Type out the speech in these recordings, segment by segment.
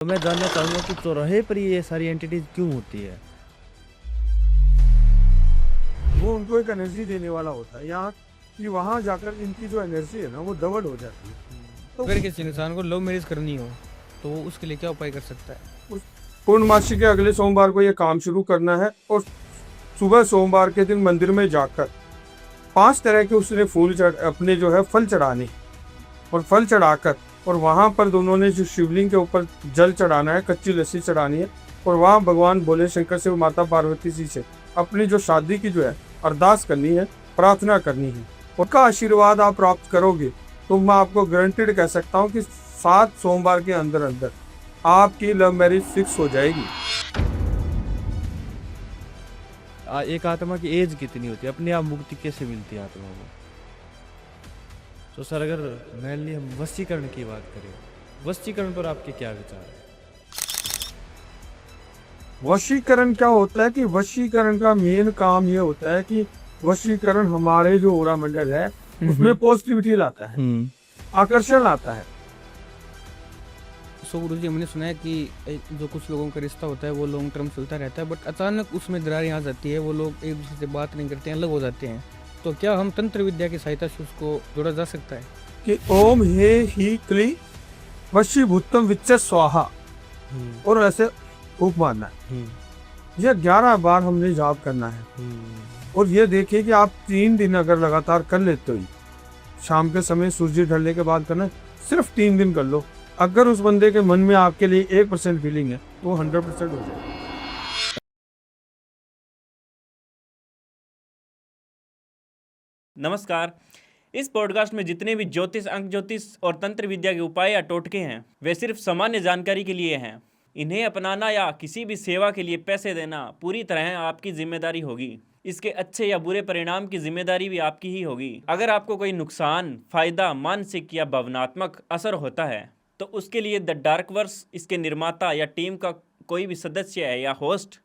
तो मैं जानना चाहूँगा कि चौराहे पर ये सारी एंटिटीज क्यों होती है? वो उनको एक एनर्जी देने वाला होता है। यहाँ कि वहाँ जाकर इनकी जो एनर्जी है ना वो डबल हो जाती है। तो अगर किसी इंसान को लव मैरिज करनी हो तो वो उसके लिए क्या उपाय कर सकता है? उस पूर्णमासी के अगले सोमवार को ये काम शुरू करना है और सुबह सोमवार के दिन मंदिर में जाकर 5 तरह के उसने अपने जो है फल चढ़ाने और फल चढ़ाकर और वहाँ पर दोनों ने जो शिवलिंग के ऊपर जल चढ़ाना है, कच्ची लस्सी चढ़ानी है और वहाँ भगवान भोले शंकर से माता पार्वती जी से अपनी जो शादी की जो है अरदास करनी है, प्रार्थना करनी है। उनका आशीर्वाद आप प्राप्त करोगे तो मैं आपको गारंटेड कह सकता हूँ कि 7 सोमवार के अंदर अंदर आपकी लव मैरिज फिक्स हो जाएगी। एक आत्मा की एज कितनी होती है? अपने आप मुक्ति कैसे मिलती है आत्मा को? तो सर, अगर मेनली हम वशीकरण की बात करें, वशीकरण पर आपके क्या विचार है? वशीकरण क्या होता है कि वशीकरण का मेन काम ये होता है कि वशीकरण हमारे जो ओरा मंडल है उसमें पॉजिटिविटी लाता है, आकर्षण लाता है। सो गुरुजी, हमने सुना है कि जो कुछ लोगों का रिश्ता होता है वो लॉन्ग टर्म चलता रहता है, बट अचानक उसमें दरारें आ जाती है, वो लोग एक दूसरे से बात नहीं करते हैं, अलग हो जाते हैं। तो क्या हम तंत्र विद्या की सहायता से उसको जोड़ा जा सकता है? कि ओम हे ही क्ली वशीभूतम विच्च स्वाहा और ऐसे फूंक मारना है। ये 11 बार हमने जाप करना है और ये देखिए कि आप 3 दिन अगर लगातार कर लेते हो, शाम के समय सूर्य ढलने के बाद करना है, सिर्फ 3 दिन कर लो। अगर उस बंदे के मन में आपके लिए 1% फीलिंग है तो 100% हो जाएगा। नमस्कार। इस पॉडकास्ट में जितने भी ज्योतिष, अंक ज्योतिष और तंत्र विद्या के उपाय या टोटके हैं वे सिर्फ सामान्य जानकारी के लिए हैं। इन्हें अपनाना या किसी भी सेवा के लिए पैसे देना पूरी तरह आपकी जिम्मेदारी होगी। इसके अच्छे या बुरे परिणाम की जिम्मेदारी भी आपकी ही होगी। अगर आपको कोई नुकसान, फायदा, मानसिक या भावनात्मक असर होता है तो उसके लिए द डार्क वर्स, इसके निर्माता या टीम का कोई भी सदस्य है या होस्ट,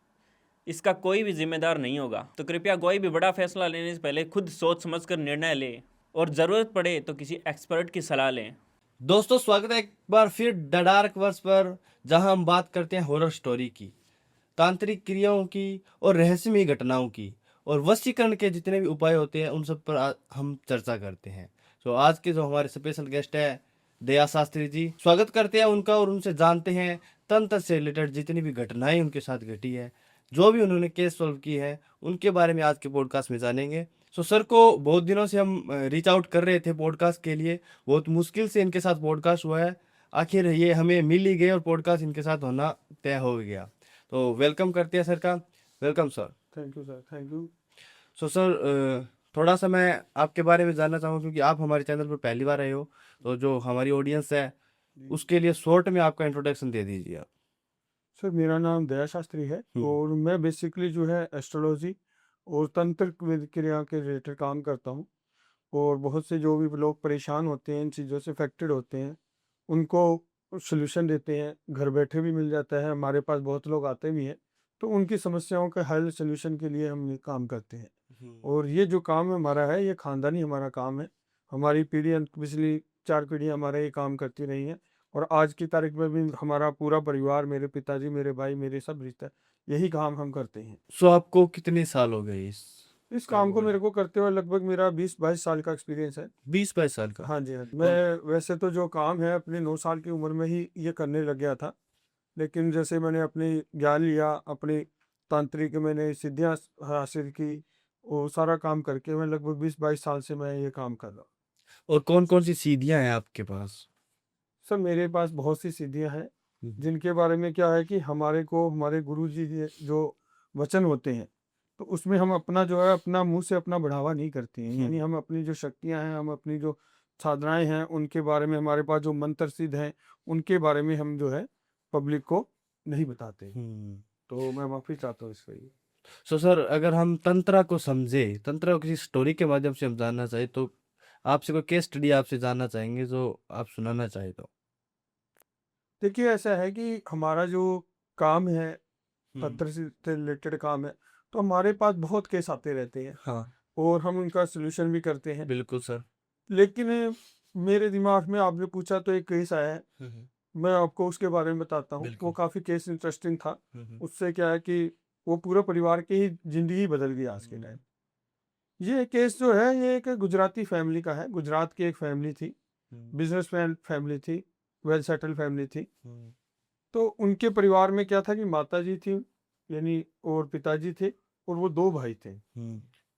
इसका कोई भी जिम्मेदार नहीं होगा। तो कृपया कोई भी बड़ा फैसला लेने से पहले खुद सोच समझकर निर्णय लें और ज़रूरत पड़े तो किसी एक्सपर्ट की सलाह लें। दोस्तों, स्वागत है एक बार फिर द डार्क वर्स पर, जहां हम बात करते हैं हॉरर स्टोरी की, तांत्रिक क्रियाओं की और रहस्यमय घटनाओं की, और वशीकरण के जितने भी उपाय होते हैं उन सब पर हम चर्चा करते हैं। तो आज के जो हमारे स्पेशल गेस्ट है दया शास्त्री जी, स्वागत करते हैं उनका और उनसे जानते हैं तंत्र से रिलेटेड जितनी भी घटनाएं उनके साथ घटी है, जो भी उन्होंने केस सॉल्व की है, उनके बारे में आज के पॉडकास्ट में जानेंगे। सो सर को बहुत दिनों से हम रीच आउट कर रहे थे पॉडकास्ट के लिए, बहुत मुश्किल से इनके साथ पॉडकास्ट हुआ है, आखिर ये हमें मिल ही गए और पॉडकास्ट इनके साथ होना तय हो गया। तो वेलकम करते हैं सर का। Welcome sir. Thank you sir, thank you. So sir, थोड़ा सा मैं आपके बारे में जानना चाहूँगा, क्योंकि आप हमारे चैनल पर पहली बार आए हो, तो जो हमारी ऑडियंस है उसके लिए शॉर्ट में आपका इंट्रोडक्शन दे दीजिए आप। सर, मेरा नाम दया शास्त्री है और मैं बेसिकली जो है एस्ट्रोलॉजी और तंत्र क्रिया के रिलेटेड काम करता हूँ। और बहुत से जो भी लोग परेशान होते हैं, इन चीज़ों से अफेक्टेड होते हैं, उनको सोल्यूशन देते हैं। घर बैठे भी मिल जाता है, हमारे पास बहुत लोग आते भी हैं, तो उनकी समस्याओं का हल सोल्यूशन के लिए हम ये काम करते हैं। और ये जो काम हमारा है, ये ख़ानदानी हमारा काम है। हमारी पीढ़ी पिछली 4 पीढ़ियाँ हमारा ये काम करती रही हैं और आज की तारीख में भी हमारा पूरा परिवार, मेरे पिताजी, मेरे भाई, मेरे सब रिश्ता, यही काम हम करते हैं। सो आपको कितने साल हो गए इस काम को मेरे को करते हुए लगभग मेरा 20-22 साल का एक्सपीरियंस है। 20-22 साल का? हाँ जी, हाँ जी। मैं वैसे तो जो काम है अपनी 9 साल की उम्र में ही ये करने लग गया था, लेकिन जैसे मैंने अपनी ज्ञान लिया, अपनी तांत्रिक मैंने सिद्धियाँ हासिल की, वो सारा काम करके मैं लगभग 20-22 साल से मैं ये काम कर रहा हूँ। और कौन कौन सी सीढ़ियाँ हैं आपके पास? सर, मेरे पास बहुत सी सिद्धियाँ हैं, जिनके बारे में क्या है कि हमारे को हमारे गुरुजी ने जो वचन होते हैं, तो उसमें हम अपना जो है अपना मुँह से अपना बढ़ावा नहीं करते हैं। यानी हम अपनी जो शक्तियाँ हैं, हम अपनी जो साधनाएँ हैं, उनके बारे में, हमारे पास जो मंत्र सिद्ध हैं, उनके बारे में हम जो है पब्लिक को नहीं बताते। तो मैं माफ़ी चाहता हूँ इसके लिए। सो सर, अगर हम तंत्रा को समझे, तंत्रा को किसी स्टोरी के माध्यम से हम जानना चाहे, तो आपसे कोई केस स्टडी आपसे जानना चाहेंगे जो आप सुनाना चाहे तो? देखिए, ऐसा है कि हमारा जो काम है, तंत्र से रिलेटेड काम है, तो हमारे पास बहुत केस आते रहते हैं हाँ, और हम उनका सॉल्यूशन भी करते हैं। बिल्कुल सर। लेकिन मेरे दिमाग में आपने पूछा तो एक केस आया है, मैं आपको उसके बारे में बताता हूँ। वो बिल्कुल। काफ़ी केस इंटरेस्टिंग था। हम्म। उससे क्या है कि वो पूरे परिवार की ही ज़िंदगी बदल गई आज के टाइम। ये केस जो है ये एक गुजराती फैमिली का है। गुजरात की एक फैमिली थी, बिजनेसमैन फैमिली थी, वेल सेटल्ड फैमिली थी। तो उनके परिवार में क्या था कि माताजी थी यानी और पिताजी थे और वो 2 भाई थे।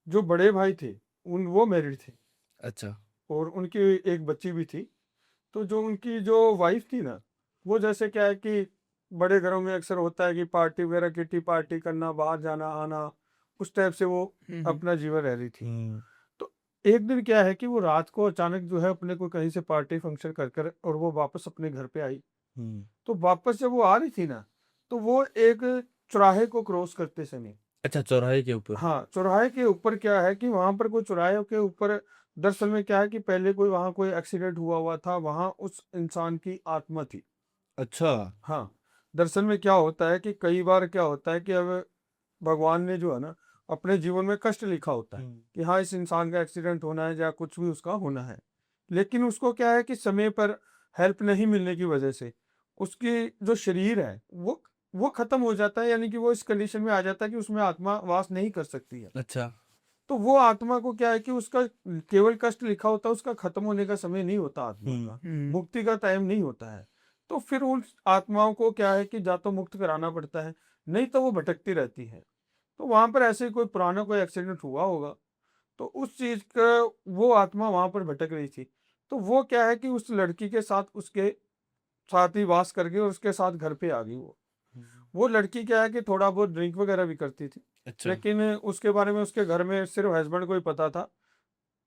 जो बड़े भाई थे वो मैरिड थे अच्छा। और उनकी एक बच्ची भी थी। तो जो उनकी जो वाइफ थी ना, वो जैसे क्या है कि बड़े घरों में अक्सर होता है कि पार्टी वगैरह, किटी पार्टी करना, बाहर जाना आना, उस टाइप से वो अपना जीवन रह रही थी। तो एक दिन क्या है कि वो रात को अचानक जो है अपने को कहीं से पार्टी फंक्शन कर कर और वो वापस अपने घर पे आई। तो वापस जब वो आ रही थी ना, तो वो एक चौराहे को क्रॉस करते समय, अच्छा, चौराहे के ऊपर। हाँ, चौराहे के ऊपर क्या है कि वहां पर कोई चौराहे के ऊपर दरअसल में क्या है कि पहले कोई वहां कोई एक्सीडेंट हुआ था, वहां उस इंसान की आत्मा थी। अच्छा। हाँ, दरअसल में क्या होता है कि कई बार क्या होता है कि अब भगवान ने जो है ना अपने जीवन में कष्ट लिखा होता है कि हाँ इस इंसान का एक्सीडेंट होना है या कुछ भी उसका होना है, लेकिन उसको क्या है कि समय पर हेल्प नहीं मिलने की वजह से उसकी जो शरीर है वो खत्म हो जाता है, यानी कि वो इस कंडीशन में आ जाता है कि उसमें आत्मा वास नहीं कर सकती है। अच्छा। तो वो आत्मा को क्या है कि उसका केवल कष्ट लिखा होता है, उसका खत्म होने का समय नहीं होता आत्मा का, मुक्ति का टाइम नहीं होता है। तो फिर उन आत्माओं को क्या है कि या तो मुक्त कराना पड़ता है, नहीं तो वो भटकती रहती है। तो वहां पर ऐसे ही कोई पुराना कोई एक्सीडेंट हुआ होगा, तो उस चीज का वो आत्मा वहां पर भटक रही थी। तो वो क्या है कि उस लड़की के साथ उसके साथ ही वास कर गई और उसके साथ घर पे आ गई। वो लड़की क्या है कि थोड़ा बहुत ड्रिंक वगैरह भी करती थी, अच्छा। लेकिन उसके बारे में उसके घर में सिर्फ हस्बैंड को ही पता था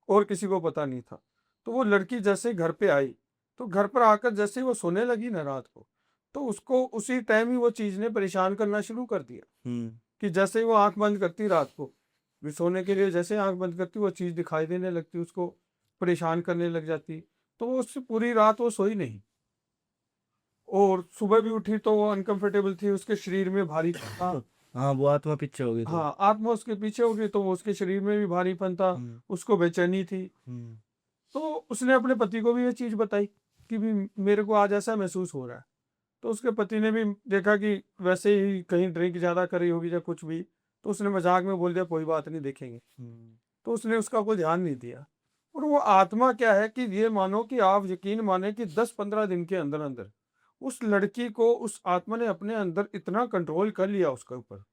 और किसी को पता नहीं था। तो वो लड़की जैसे ही घर पे आई, तो घर पर आकर जैसे ही वो सोने लगी ना रात को, तो उसको उसी टाइम ही वो चीज ने परेशान करना शुरू कर दिया। कि जैसे ही वो आंख बंद करती रात को, भी सोने के लिए जैसे आंख बंद करती वो चीज दिखाई देने लगती, उसको परेशान करने लग जाती। तो वो उससे पूरी रात वो सोई नहीं और सुबह भी उठी तो वो अनकंफर्टेबल थी, उसके शरीर में भारी था। हाँ, वो आत्मा पीछे हो गई तो। हाँ, आत्मा उसके पीछे हो गई तो वो उसके शरीर में भी भारीपन था, उसको बेचैनी थी। तो उसने अपने पति को भी ये चीज बताई कि भी मेरे को आज ऐसा महसूस हो रहा है। तो उसके पति ने भी देखा कि वैसे ही कहीं ड्रिंक ज्यादा करी होगी या कुछ भी, तो उसने मजाक में बोल दिया कोई बात नहीं देखेंगे। तो उसने उसका कोई ध्यान नहीं दिया। और वो आत्मा क्या है कि ये मानो कि आप यकीन माने कि 10-15 दिन के अंदर अंदर उस लड़की को उस आत्मा ने अपने अंदर इतना कंट्रोल कर लिया उसके ऊपर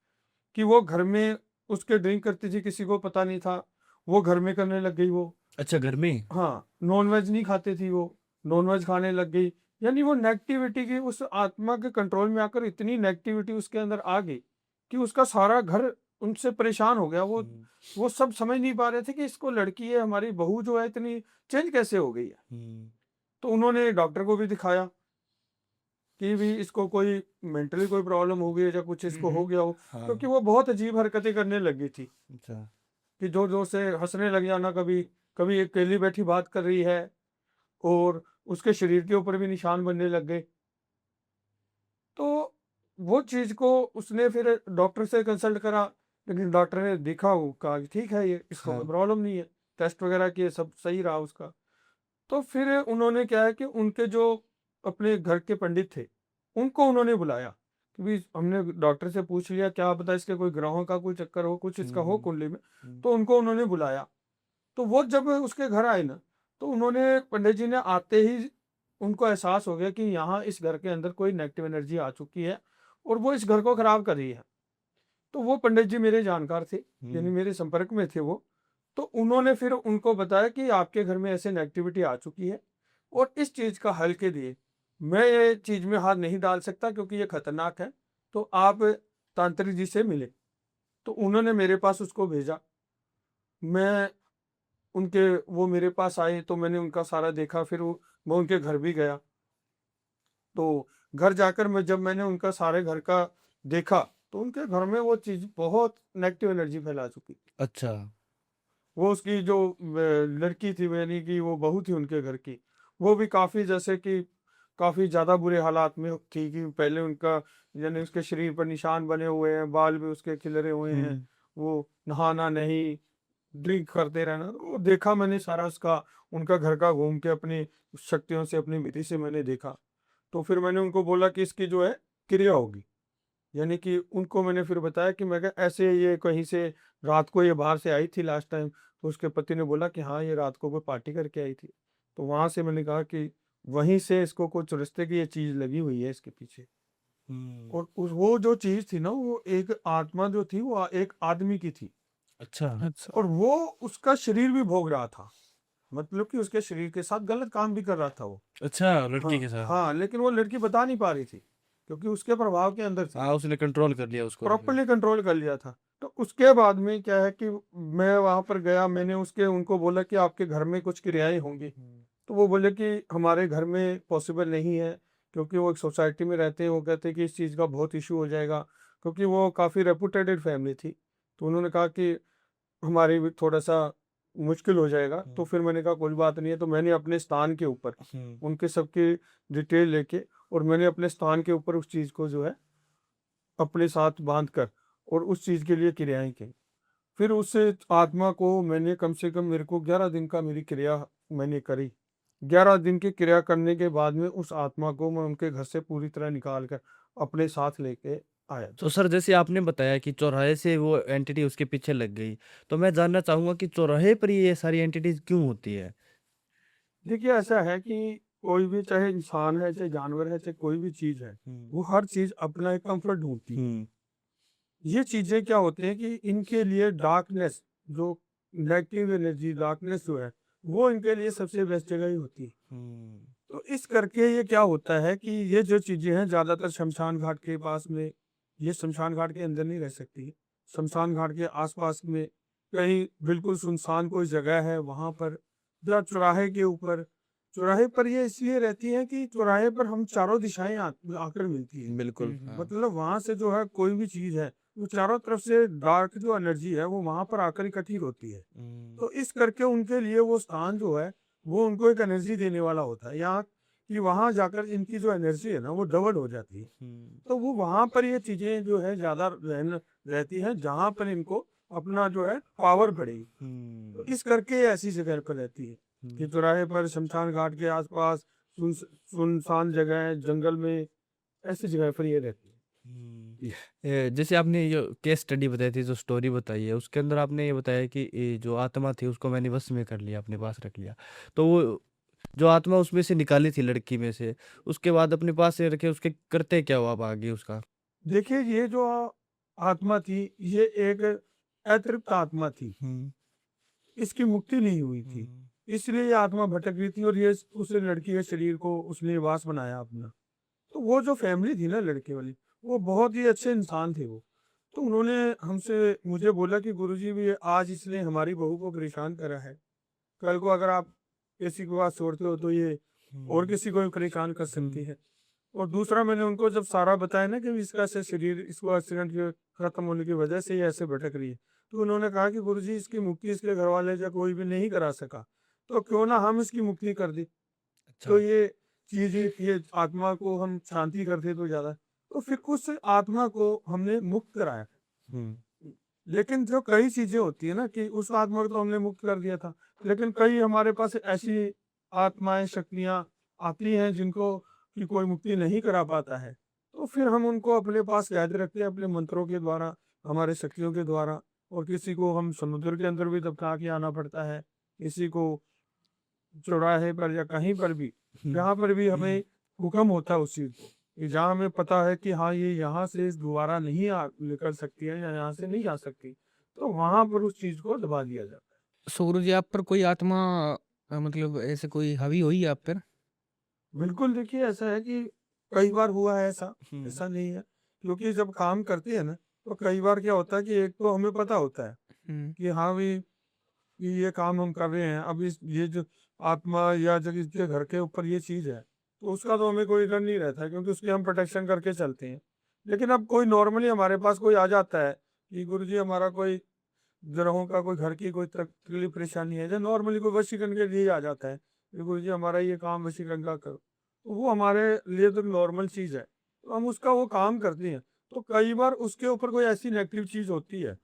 कि वो घर में उसके ड्रिंक करती थी, किसी को पता नहीं था, वो घर में करने लग गई वो। अच्छा, घर में। हाँ, नॉनवेज नहीं खाती थी वो, नॉनवेज खाने लग गई। यानी वो नेगेटिविटी की उस आत्मा के कंट्रोल में आकर इतनी नेगेटिविटी उसके अंदर आ गई कि उसका सारा घर उनसे परेशान हो गया। वो सब समझ नहीं पा रहे थे कि इसको लड़की है हमारी बहू जो है इतनी चेंज कैसे हो गई है। तो उन्होंने डॉक्टर को भी दिखाया कि भी इसको कोई मेंटली कोई प्रॉब्लम हो गई है या कुछ इसको हो गया हो, क्योंकि वो बहुत अजीब हरकतें करने लग गई थी अच्छा। कि जोर जोर से हंसने लग जाना, कभी कभी अकेली बैठी बात कर रही है और उसके शरीर के ऊपर भी निशान बनने लग गए। तो वो चीज को उसने फिर डॉक्टर से कंसल्ट करा, लेकिन डॉक्टर ने देखा, वो कहा कि ठीक है ये इसको कोई प्रॉब्लम नहीं है, टेस्ट वगैरह किए सब सही रहा उसका। तो फिर उन्होंने क्या है कि उनके जो अपने घर के पंडित थे उनको उन्होंने बुलाया कि भी हमने डॉक्टर से पूछ लिया क्या पता इसके कोई ग्रहों का कोई चक्कर हो, कुछ इसका हो कुंडली में। तो उनको उन्होंने बुलाया। तो वो जब उसके घर आए ना, तो उन्होंने पंडित जी ने आते ही उनको एहसास हो गया कि यहाँ इस घर के अंदर कोई नेगेटिव एनर्जी आ चुकी है और वो इस घर को खराब कर रही है। तो वो पंडित जी मेरे जानकार थे, यानी मेरे संपर्क में थे वो। तो उन्होंने फिर उनको बताया कि आपके घर में ऐसे नेगेटिविटी आ चुकी है और इस चीज का हल के लिए मैं ये चीज में हाथ नहीं डाल सकता क्योंकि ये खतरनाक है, तो आप तांत्रिक जी से मिले। तो उन्होंने मेरे पास उसको भेजा। मैं उनके वो मेरे पास आए तो मैंने उनका सारा देखा, फिर मैं उनके घर भी गया। तो घर जाकर मैंने उनका सारे घर का देखा, तो उनके घर में वो चीज बहुत नेगेटिव एनर्जी फैला चुकी। अच्छा। वो उसकी जो लड़की थी यानी कि वो बहू थी उनके घर की, वो भी काफी जैसे कि काफी ज्यादा बुरे हालात में थी कि पहले उनका यानी उसके शरीर पर निशान बने हुए हैं, बाल भी उसके खिलरे हुए हैं, वो नहाना नहीं, ड्रिंक करते रहना। वो देखा मैंने सारा उसका, उनका घर का घूम के अपनी शक्तियों से अपनी विधि से मैंने देखा। तो फिर मैंने उनको बोला कि इसकी जो है क्रिया होगी, यानी कि उनको मैंने फिर बताया कि मैं कहा ऐसे ये कहीं से रात को ये बाहर से आई थी लास्ट टाइम, तो उसके पति ने बोला कि हाँ ये रात को कोई पार्टी करके आई थी। तो वहां से मैंने कहा कि वहीं से इसको कुछ रिश्ते की ये चीज लगी हुई है इसके पीछे। और वो जो चीज थी ना, वो एक आत्मा जो थी वो एक आदमी की थी, अच्छा। अच्छा। और वो उसका शरीर भी भोग रहा था, मतलब कि उसके शरीर के साथ गलत काम भी कर रहा था वो। अच्छा, लड़की हाँ के साथ। हाँ, लेकिन वो लड़की बता नहीं पा रही थी क्योंकि उसके प्रभाव के अंदर थी, हाँ, उसने कंट्रोल कर लिया उसको। प्रॉपरली कंट्रोल कर लिया था। तो उसके बाद में क्या है कि मैं वहां पर गया, मैंने उसके उनको बोला कि आपके घर में कुछ क्रियाएं होंगी। तो वो बोले कि हमारे घर में पॉसिबल नहीं है, क्योंकि वो एक सोसाइटी में रहते हैं, वो कहते हैं कि इस चीज़ का बहुत इशू हो जाएगा, क्योंकि वो काफ़ी रेपुटेटेड फैमिली थी। तो उन्होंने कहा कि हमारी भी थोड़ा सा मुश्किल हो जाएगा। तो फिर मैंने कहा कोई बात नहीं है, तो मैंने अपने स्थान के ऊपर उनके सबकी डिटेल लेके और मैंने अपने स्थान के ऊपर उस चीज़ को जो है अपने साथ बांध कर और उस चीज़ के लिए क्रियाएं की। फिर उस आत्मा को मैंने कम से कम, मेरे को 11 दिन का मेरी क्रिया मैंने करी। 11 दिन की क्रिया करने के बाद में उस आत्मा को मैं उनके घर से पूरी तरह निकाल कर अपने साथ लेके आया। तो सर, जैसे आपने बताया कि चौराहे से वो एंटिटी उसके पीछे लग गई, तो मैं जानना चाहूंगा कि चौराहे पर ये सारी एंटिटीज क्यों होती है? देखिए ऐसा है कि कोई भी, चाहे इंसान है, चाहे जानवर है, चाहे कोई भी चीज़ है, वो हर चीज़ अपना एक कंफर्ट ढूंढती है। ये चीज़ें क्या होते हैं कि इनके लिए डार्कनेस, जो नेगेटिव एनर्जी, डार्कनेस जो है, वो इनके लिए सबसे बेस्ट जगह ही होती है। तो इस करके ये क्या होता है कि ये जो चीज़ें हैं ज़्यादातर शमशान घाट के पास में, ये शमशान घाट के अंदर नहीं रह सकती। शमशान घाट के आसपास में कहीं बिल्कुल सुनसान कोई जगह है वहाँ पर, या चौराहे के ऊपर। चौराहे पर ये इसलिए रहती है कि चौराहे पर हम चारों दिशाएं आकर मिलती है। बिल्कुल। मतलब वहां से जो है कोई भी चीज है, वो चारों तरफ से डार्क जो एनर्जी है वो वहां पर आकर इकट्ठी होती है। तो इस करके उनके लिए वो स्थान जो है वो उनको एक एनर्जी देने वाला होता है, यहाँ कि वहां जाकर इनकी जो एनर्जी है ना वो डबल हो जाती है। तो वो वहां पर ये चीजें जो है ज्यादा रहती हैं, जहां पर इनको अपना जो है पावर बढ़ेगी। तो इस करके ये ऐसी जगह पर रहती है कि चौराहे पर, शमशान घाट के आसपास, सुनसान जगह है, जंगल में, ऐसी जगह पर ये रहती है। जैसे आपने ये केस स्टडी बताई थी, जो स्टोरी बताई है, उसके अंदर आपने ये बताया कि ये जो आत्मा थी उसको मैंने वश में कर लिया, अपने पास रख लिया। तो वो जो आत्मा उसमें से निकाली थी, लड़की में से, उसके बाद अपने पास से रखे, उसके करते क्या हुआ अब आगे उसका? देखिए ये जो आत्मा थी, ये एक अतृप्त आत्मा थी, इसकी मुक्ति नहीं हुई थी, इसलिए ये आत्मा भटक रही थी, और ये उस लड़की के शरीर को उसने वास बनाया अपना। तो वो जो फैमिली थी ना लड़के वाली, वो बहुत ही अच्छे इंसान थे वो। तो उन्होंने हमसे, मुझे बोला कि गुरुजी भी आज इसने हमारी बहू को परेशान करा है, कल को अगर आप किसी को बात छोड़ते हो तो ये और किसी को भी परेशान कर सकती है। और दूसरा, मैंने उनको जब सारा बताया ना कि इसका ऐसे शरीर, इसको एक्सीडेंट के खत्म होने की वजह से ये ऐसे भटक रही है, तो उन्होंने कहा कि गुरुजी इसकी मुक्ति इसके घर वाले या कोई भी नहीं करा सका, तो क्यों ना हम इसकी मुक्ति कर दें। तो ये चीज, ये आत्मा को हम शांति करते तो ज्यादा। तो फिर उस आत्मा को हमने मुक्त कराया। लेकिन जो कई चीजें होती है ना कि उस आत्मा को तो हमने मुक्त कर दिया था, लेकिन कई हमारे पास ऐसी आत्माएं, शक्तियां आती हैं जिनको की कोई मुक्ति नहीं करा पाता है। तो फिर हम उनको अपने पास कैद रखते हैं अपने मंत्रों के द्वारा, हमारे शक्तियों के द्वारा। और किसी को हम समुद्र के अंदर भी दबका के आना पड़ता है, किसी को चौराहे पर या कहीं पर भी, जहाँ पर भी हमें हुक्म होता है उस चीज को, कि जहाँ हमें पता है कि हाँ ये यहाँ से दोबारा नहीं निकल सकती है या यहाँ से नहीं जा सकती, तो वहां पर उस चीज को दबा दिया जाता है। सो गुरुजी, आप पर कोई आत्मा मतलब ऐसे कोई हावी हुई है आप पर? बिल्कुल, देखिए ऐसा है कि कई बार हुआ है ऐसा, ऐसा नहीं है, क्योंकि जब काम करते हैं ना, तो कई बार क्या होता है कि एक तो हमें पता होता है कि हाँ भाई कि ये काम हम कर रहे हैं, अब इस ये जो आत्मा या जब इसके घर के ऊपर ये चीज है, तो उसका तो हमें कोई डर नहीं रहता है, क्योंकि उसकी हम प्रोटेक्शन करके चलते हैं। लेकिन अब कोई नॉर्मली हमारे पास कोई आ जाता है कि गुरुजी हमारा कोई ग्रहों का, कोई घर की कोई तकलीफ परेशानी है, जो नॉर्मली कोई वशीकरण के लिए आ जाता है कि गुरुजी हमारा ये काम वशीकरण का करो, तो वो हमारे लिए तो नॉर्मल चीज है, तो हम उसका वो काम करते हैं। तो कई बार उसके ऊपर कोई ऐसी नेगेटिव चीज होती है,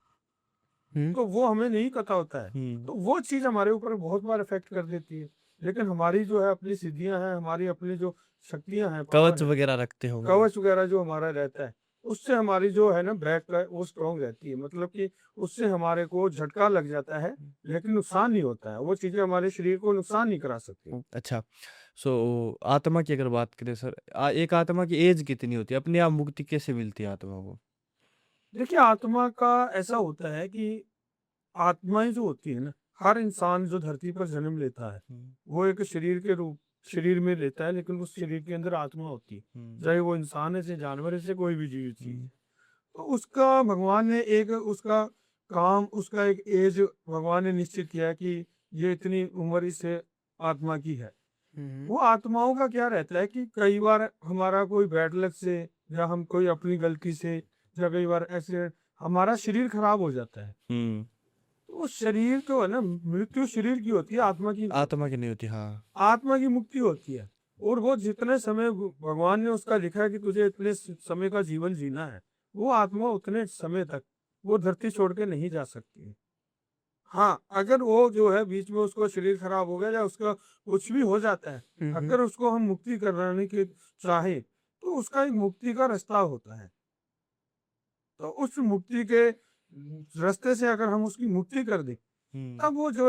तो वो हमें नहीं पता होता है, तो वो चीज हमारे ऊपर बहुत बार इफेक्ट कर देती है। लेकिन हमारी जो है अपनी सिद्धियां हैं, हमारी अपनी जो शक्तियां हैं, कवच पावर है, वगैरह रखते होंगे। कवच वगैरह जो हमारा रहता है, उससे हमारी जो है ना बैक का वो स्ट्रांग रहती है। मतलब कि उससे हमारे को झटका लग जाता है, लेकिन नुकसान नहीं होता है। वो चीजें हमारे शरीर को नुकसान नहीं करा सकती। अच्छा, सो आत्मा की अगर बात करें सर, एक आत्मा की एज कितनी होती है? अपने आप मुक्ति कैसे मिलती है आत्मा को? देखिए, आत्मा का ऐसा होता है कि आत्माएं जो होती है ना, हर इंसान जो धरती पर जन्म लेता है, वो एक शरीर के रूप शरीर में लेता है, लेकिन उस शरीर के अंदर आत्मा होती है। चाहे वो इंसान है, चाहे जानवर है, चाहे कोई भी जीव चीज है। तो उसका भगवान ने एक उसका काम, उसका एक एज भगवान ने निश्चित किया है कि ये इतनी उम्र इस आत्मा की है। वो आत्माओं का क्या रहता है कि कई बार हमारा कोई बैड लक से, या हम कोई अपनी गलती से, या कई बार ऐसे हमारा शरीर खराब हो जाता है। तो वो शरीर जो है ना, मृत्यु शरीर की होती है, आत्मा की नहीं होती। आत्मा की नहीं होती, हाँ। आत्मा की मुक्ति होती है। और वो जितने समय भगवान ने उसका लिखा है कि तुझे इतने समय का जीवन जीना है, वो आत्मा उतने समय तक वो धरती छोड़ के नहीं जा सकती है। हाँ, अगर वो जो है बीच में उसको शरीर खराब हो गया या उसका कुछ भी हो जाता है, अगर उसको हम मुक्ति कराने की चाहे, तो उसका एक मुक्ति का रास्ता होता है। तो उस मुक्ति के रास्ते से अगर हम उसकी मुक्ति कर दें, तब वो जो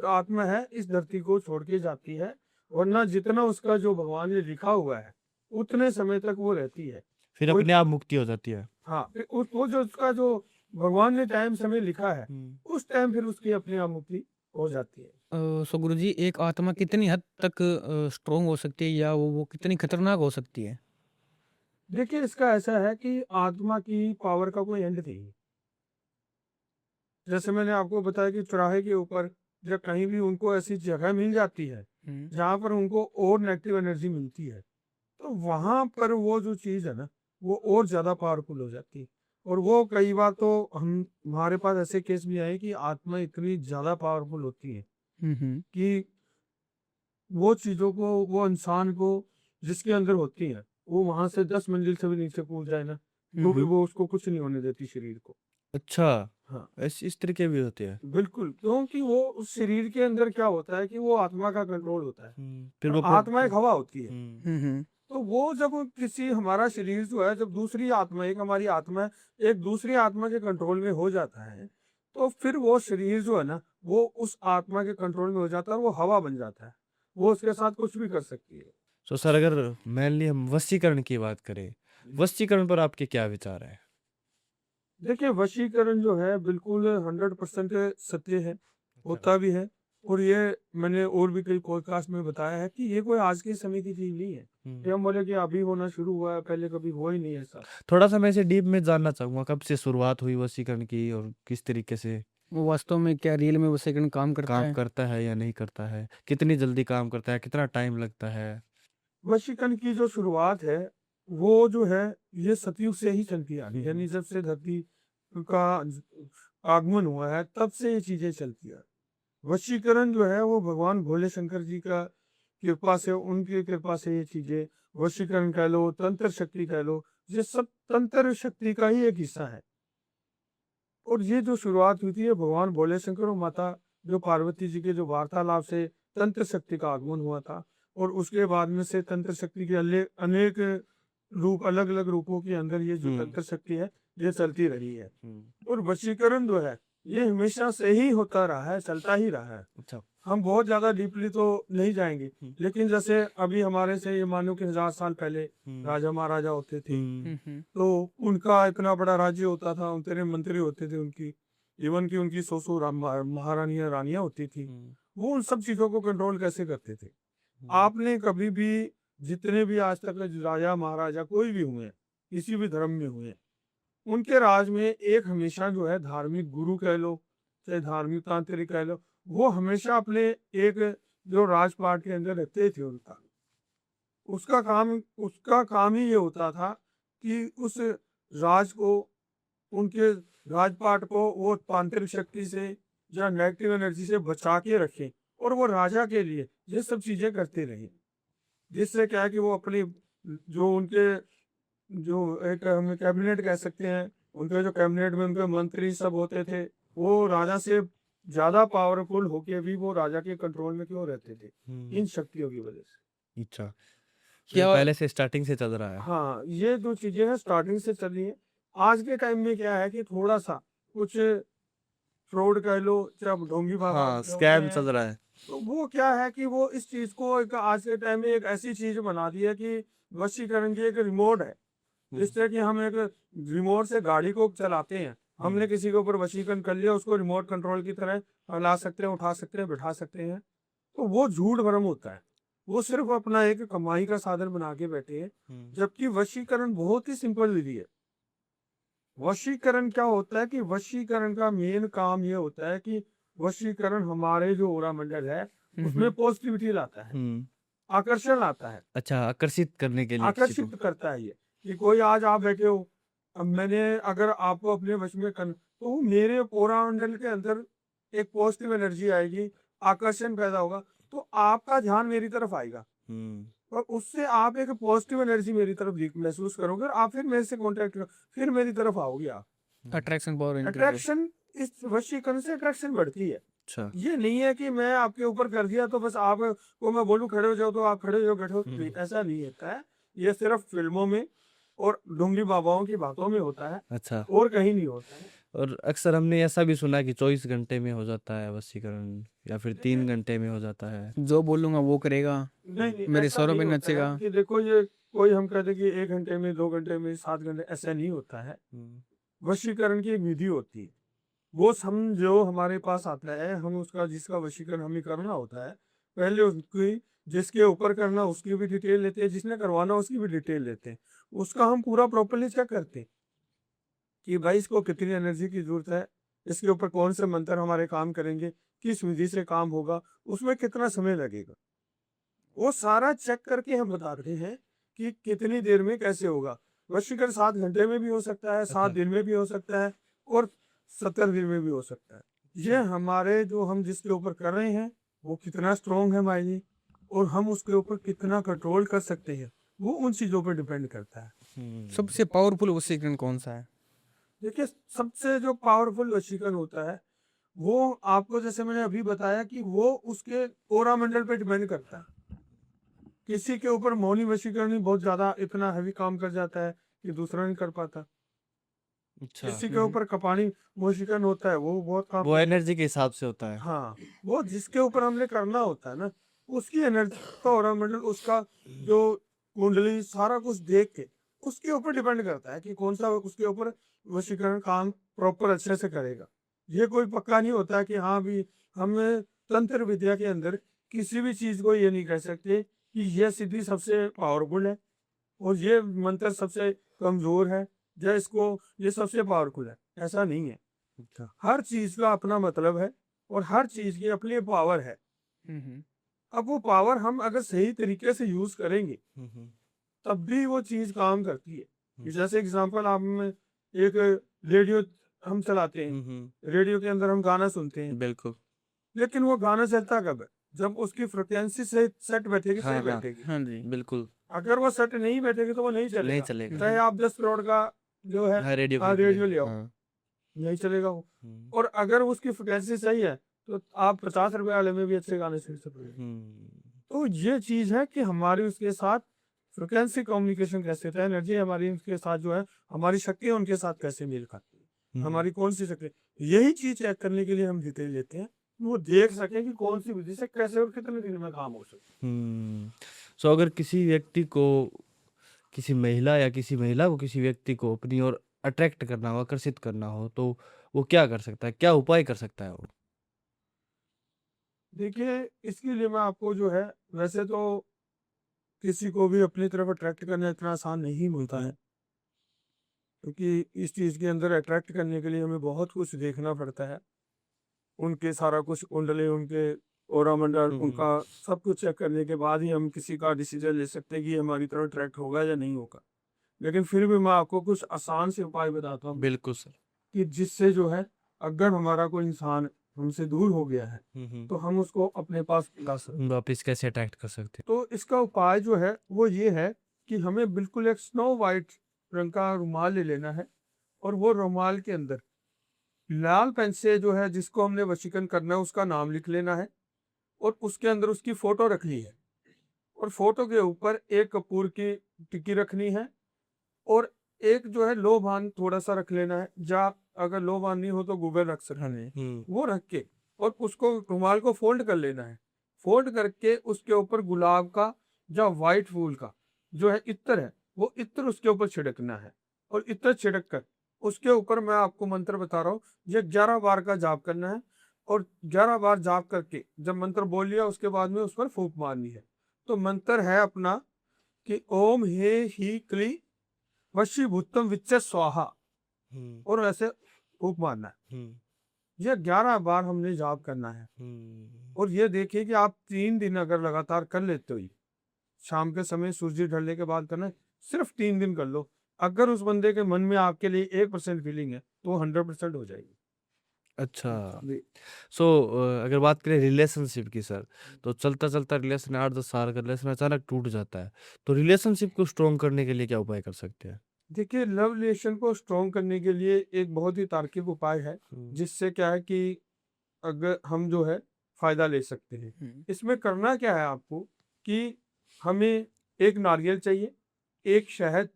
आत्मा है इस धरती को छोड़ के जाती है। वरना जितना उसका जो भगवान ने लिखा हुआ है, उतने समय तक वो रहती है। फिर कोई अपने आप मुक्ति हो जाती है। हाँ, फिर वो जो उसका जो भगवान ने टाइम समय लिखा है, उस टाइम फिर उसकी अपने आप मुक्ति हो जाती है। सो गुरुजी, एक आत्मा कितनी हद तक स्ट्रोंग हो सकती है, या वो कितनी खतरनाक हो सकती है? देखिए, इसका ऐसा है कि आत्मा की पावर का कोई एंड नहीं है। जैसे मैंने आपको बताया कि चौराहे के ऊपर या कहीं भी उनको ऐसी जगह मिल जाती है जहाँ पर उनको और नेगेटिव एनर्जी मिलती है, तो वहां पर वो जो चीज है ना, वो और ज्यादा पावरफुल हो जाती है। और वो कई बार तो हमारे पास ऐसे केस भी आए कि आत्मा इतनी ज्यादा पावरफुल होती है कि वो चीजों को, वो इंसान को जिसके अंदर होती है, वो वहां से 10 मंजिल से भी नीचे कूद जाए ना, तो भी वो उसको कुछ नहीं होने देती शरीर को। अच्छा, हाँ, इस तरीके भी होते हैं। बिल्कुल, क्योंकि वो उस शरीर के अंदर क्या होता है कि वो आत्मा का कंट्रोल होता है। फिर और वो आत्मा एक हवा होती है। हम्म, तो वो जब किसी हमारा शरीर जो है, जब दूसरी आत्मा, एक हमारी आत्मा है, एक दूसरी आत्मा के कंट्रोल में हो जाता है, तो फिर वो शरीर जो है ना, वो उस आत्मा के कंट्रोल में हो जाता है और वो हवा बन जाता है। वो उसके साथ कुछ भी कर सकती है। तो सर, अगर मेनली हम वशीकरण की बात करें, वशीकरण पर आपके क्या विचार है? देखिए, वशीकरण जो है बिल्कुल 100% सत्य है, होता भी है। और ये मैंने और भी कई पॉडकास्ट में बताया है कि ये कोई आज के समय की चीज नहीं है कि हम बोले कि अभी होना शुरू हुआ है, पहले कभी हुआ ही नहीं ऐसा। थोड़ा सा मैं इसे डीप में जानना चाहूंगा, कब से शुरुआत हुई वशीकरण की और किस तरीके से वो वास्तव में क्या रियल में वो सेकंड काम करता काम है? करता है या नहीं करता है, कितनी जल्दी काम करता है, कितना टाइम लगता है? वशीकरण की जो शुरुआत है, वो जो है ये सतयुग से ही चलती आ रही है। यानी जब से धरती का आगमन हुआ है, तब से ये चीजें चलती आ रही। वशीकरण जो है वो भगवान भोले शंकर जी का कृपा से, उनकी कृपा से ये चीजें, वशीकरण कह लो, तंत्र शक्ति कह लो, ये सब तंत्र शक्ति का ही एक हिस्सा है। और ये जो शुरुआत हुई थी, ये भगवान भोले शंकर और माता जो पार्वती जी के जो वार्तालाप से तंत्र शक्ति का आगमन हुआ था। और उसके बाद में से तंत्र शक्ति के अनेक रूप, अलग अलग रूपों के अंदर ये जो तंत्र शक्ति है, ये चलती रही है। और वशीकरण जो है, ये हमेशा से ही होता रहा है, चलता ही रहा है। अच्छा। हम बहुत ज्यादा डीपली तो नहीं जाएंगे, लेकिन जैसे अभी हमारे से ये मानो कि 1000 साल पहले राजा महाराजा होते थे, तो उनका इतना बड़ा राज्य होता था, उतने मंत्री होते थे उनकी, इवन की उनकी 100 महारानियां रानियां होती थी। वो उन सब चीजों को कंट्रोल कैसे करते थे? आपने कभी भी, जितने भी आज तक राजा महाराजा कोई भी हुए, किसी भी धर्म में हुए, उनके राज में एक हमेशा जो है धार्मिक गुरु कह लो, चाहे धार्मिक तांत्रिक कह लो, वो हमेशा अपने एक जो राजपाट के अंदर रहते थे, उनका उसका काम ही ये होता था कि उस राज को, उनके राजपाट को वो तांत्रिक शक्ति से या नेगेटिव एनर्जी से बचा के रखे, और वो राजा के लिए ये सब चीजें करते रहे। जिससे क्या है कि वो अपनी जो उनके जो एक हम कैबिनेट कह सकते हैं, उनके जो कैबिनेट में उनके मंत्री सब होते थे, वो राजा से ज्यादा पावरफुल होके भी वो राजा के कंट्रोल में क्यों रहते थे? इन शक्तियों की वजह से। अच्छा, क्या पहले से स्टार्टिंग से चल रहा है। हाँ, ये जो चीजें हैं स्टार्टिंग से चल रही है। आज के टाइम में क्या है कि थोड़ा सा कुछ फ्रॉड कह लो, चाहे ढोंगी भाभा हाँ, होते स्कैम हैं, चल रहा है। तो वो क्या है कि वो इस चीज को एक आज के टाइम में एक ऐसी चीज बना दी है कि वशीकरण की एक रिमोट है। जिस तरह की हम एक रिमोट से गाड़ी को चलाते हैं, हमने किसी के ऊपर वशीकरण कर लिया, उसको रिमोट कंट्रोल की तरह हिला सकते हैं, उठा सकते हैं, बिठा सकते हैं। तो वो झूठ भरम होता है। वो सिर्फ अपना एक कमाई का साधन बना के बैठे हैं, जबकि वशीकरण बहुत ही सिंपल विधि है। वशीकरण क्या होता है कि वशीकरण का मेन काम ये होता है कि वशीकरण हमारे जो ओरा मंडल है उसमें पॉजिटिविटी लाता है, आकर्षण लाता है, अच्छा, आकर्षित करने के लिए किसी आकर्षित को। करता है। ये कि कोई आज आप बैठे हो, अब मैंने अगर आपको अपने वश में कर, तो मेरे ओरा मंडल के अंदर एक पॉजिटिव एनर्जी आएगी, आकर्षण पैदा होगा, तो आपका ध्यान मेरी तरफ आएगा और उससे आप एक पॉजिटिव एनर्जी मेरी तरफ महसूस करोगे और आप फिर मेरे से कांटेक्ट करो, फिर मेरी तरफ आओगे आप। अट्रैक्शन पावर अट्रैक्शन, इस वशीकरण से अट्रैक्शन बढ़ती है। अच्छा। ये नहीं है कि मैं आपके ऊपर कर दिया तो बस आप को मैं बोलूं खड़े हो जाओ तो आप खड़े हो जाओ, बैठो, नहीं, ऐसा नहीं होता है। ये सिर्फ फिल्मों में और ढोंगी बाबाओं की बातों में होता है, अच्छा, और कहीं नहीं होता है। और अक्सर हमने ऐसा भी सुना कि 24 घंटे में हो जाता है वशीकरण, या फिर 3 घंटे में हो जाता है। जो बोलूंगा वो करेगा, नहीं, मेरे ऐसा सौरों नहीं में होता है नचेगा। कि देखो ये कोई हम कहते कि 1 घंटे में, 2 घंटे में, 7 घंटे, ऐसा नहीं होता है। वशीकरण की एक विधि होती है। वो जो हमारे पास आता है, हम उसका जिसका वशीकरण हमें करना होता है, पहले उसकी, जिसके ऊपर करना उसकी भी डिटेल लेते हैं, जिसने करवाना उसकी भी डिटेल लेते हैं। उसका हम पूरा प्रॉपरली चेक करते हैं कि भाई इसको कितनी एनर्जी की जरूरत है, इसके ऊपर कौन से मंत्र हमारे काम करेंगे, किस विधि से काम होगा, उसमें कितना समय लगेगा, वो सारा चेक करके हम बताते हैं कि कितनी देर में कैसे होगा। वशीकरण 7 घंटे में भी हो सकता है, 7 दिन में भी हो सकता है, और 70 दिन में भी हो सकता है। ये हमारे जो हम जिसके ऊपर कर रहे हैं वो कितना स्ट्रोंग है भाई जी, और हम उसके ऊपर कितना कंट्रोल कर सकते हैं, वो उन चीजों पर डिपेंड करता है। सबसे पावरफुल वशीकरण कौन सा है? देखिए, सबसे जो पावरफुल वशीकरण होता है वो आपको, जैसे मैंने अभी बताया, कि वो उसके ओरा मंडल पे डिपेंड करता है। किसी के ऊपर मौनी वशीकरण ही बहुत ज्यादा इतना हैवी काम कर जाता है कि दूसरा नहीं कर पाता। अच्छा, किसी के ऊपर कपानी वशीकरण होता है, वो बहुत काम वो कर, एनर्जी के हिसाब से होता है। हाँ, वो जिसके ऊपर हमने करना होता है ना, उसकी एनर्जी का ओरा मंडल, उसका जो कुंडली, सारा कुछ देख के उसके ऊपर डिपेंड करता है कि कौन सा उसके ऊपर वशीकरण काम प्रॉपर अच्छे से करेगा। ये कोई पक्का नहीं होता है कि हाँ भी हम तंत्र विद्या के अंदर किसी भी चीज को ये नहीं कह सकते कि यह सिद्धि सबसे पावरफुल है और ये मंत्र सबसे कमजोर है, या इसको ये सबसे पावरफुल है। ऐसा नहीं है। अच्छा। हर चीज का अपना मतलब है और हर चीज की अपनी पावर है। अब वो पावर हम अगर सही तरीके से यूज करेंगे तब भी वो चीज काम करती है। कि जैसे एग्जांपल, आप में एक रेडियो हम चलाते हैं, रेडियो के अंदर हम गाना सुनते हैं, बिल्कुल। लेकिन वो गाना चलता कब है? जब उसकी फ्रिक्वेंसी से सेट बैठेगी, हाँ, सही हाँ, बैठेगी। हाँ जी। बिल्कुल। अगर वो सेट नहीं बैठेगी तो वो नहीं नहीं चलेगा। चलेगा। चाहे आप 10 करोड़ का जो है हाँ, रेडियो रेडियो ले आओ, हाँ। नहीं चलेगा वो। और अगर उसकी फ्रिक्वेंसी सही है तो आप 50 रुपए वाले में भी अच्छे गाने सुन सकते हैं। तो ये चीज है कि हमारी उसके साथ फ्रिक्वेंसी कम्युनिकेशन कैसे होता है, एनर्जी हमारी उसके साथ जो है, हमारी शक्ति उनके साथ कैसे मेल खाती है, हमारी कौन सी शक्ति, यही चीज चेक करने के लिए हम डिटेल लेते हैं। वो देख सके कि कौन सी विधि से कैसे और कितने दिन में काम हो सकता सो अगर किसी व्यक्ति को, किसी महिला को किसी व्यक्ति को अपनी ओर अट्रैक्ट करना हो, आकर्षित करना हो, तो वो क्या कर सकता है, क्या उपाय कर सकता है वो? देखिए, इसके लिए मैं आपको जो है, वैसे तो किसी को भी अपनी तरफ अट्रैक्ट करना इतना आसान नहीं होता है, क्योंकि इस चीज के अंदर अट्रैक्ट करने के लिए हमें बहुत कुछ देखना पड़ता है। उनके सारा कुछ कुंडली, उनके ओरा मंडल, उनका सब कुछ चेक करने के बाद ही हम किसी का डिसीजन ले सकते हैं कि ये हमारी तरफ अट्रैक्ट होगा या नहीं होगा। लेकिन फिर भी मैं आपको कुछ आसान से उपाय बताता हूँ बिल्कुल सर। कि जिससे जो है, अगर हमारा कोई इंसान हमसे दूर हो गया है तो हम उसको अपने पास ला सकते हैं। वापिस कैसे अट्रैक्ट कर सकते तो इसका उपाय जो है वो ये है कि हमें बिल्कुल एक स्नो वाइट रंग का रुमाल ले लेना है, और वो रुमाल के अंदर लाल पेन से जो है जिसको हमने वशीकरण करना है उसका नाम लिख लेना है और उसके अंदर उसकी फोटो रखनी है और फोटो के ऊपर एक कपूर की टिक्की रखनी है और एक जो है लोबान थोड़ा सा रख लेना है, जा अगर लोबान नहीं हो तो गूगल रख सकते हैं, वो रख के और उसको रुमाल को फोल्ड कर लेना है। फोल्ड करके उसके ऊपर गुलाब का या व्हाइट फूल का जो है इत्र है वो इत्र उसके ऊपर छिड़कना है और इत्र छिड़क कर उसके ऊपर मैं आपको मंत्र बता रहा हूँ, ये 11 बार का जाप करना है और 11 बार जाप करके जब मंत्र बोल लिया उसके बाद में उस पर फूंक मारनी है। तो मंत्र है अपना कि ओम हे ही क्ली वशीभूतम विच्च स्वाहा और ऐसे फूंक मारना है। ये 11 बार हमने जाप करना है और ये देखिए कि आप 3 दिन अगर लगातार कर लेते हो, शाम के समय सूरज ढलने के बाद करना है, सिर्फ 3 दिन कर लो। अगर उस बंदे के मन में आपके लिए 1% फीलिंग है तो वो 100% हो जाएगी। अच्छा। जी। सो अगर बात करें रिलेशनशिप की सर, तो चलता-चलता रिलेशन 8-10 साल का रिलेशन अचानक टूट जाता है। तो रिलेशनशिप को स्ट्रॉन्ग करने के लिए क्या उपाय कर सकते हैं? देखिए लव रिलेशन को स्ट्रॉन्ग करने के लिए एक बहुत ही तार्किक उपाय है जिससे क्या है कि अगर हम जो है फायदा ले सकते हैं। इसमें करना क्या है आपको कि हमें एक नारियल चाहिए, एक शहद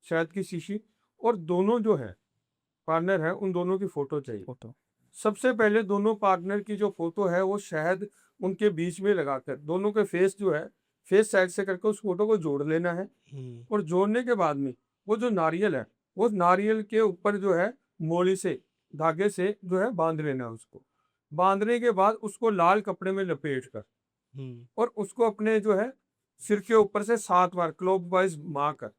शहद की शीशी और दोनों जो है पार्टनर है उन दोनों की फोटो चाहिए। फोटो सबसे पहले दोनों पार्टनर की जो फोटो है वो शहद उनके बीच में लगाकर दोनों के फेस जो है फेस साइड से करके उस फोटो को जोड़ लेना है और जोड़ने के बाद में वो जो नारियल है वो नारियल के ऊपर जो है मोली से धागे से जो है बांध लेना है उसको। बांधने के बाद उसको लाल कपड़े में लपेट कर और उसको अपने जो है सिर के ऊपर से 7 बार क्लॉकवाइज घुमा कर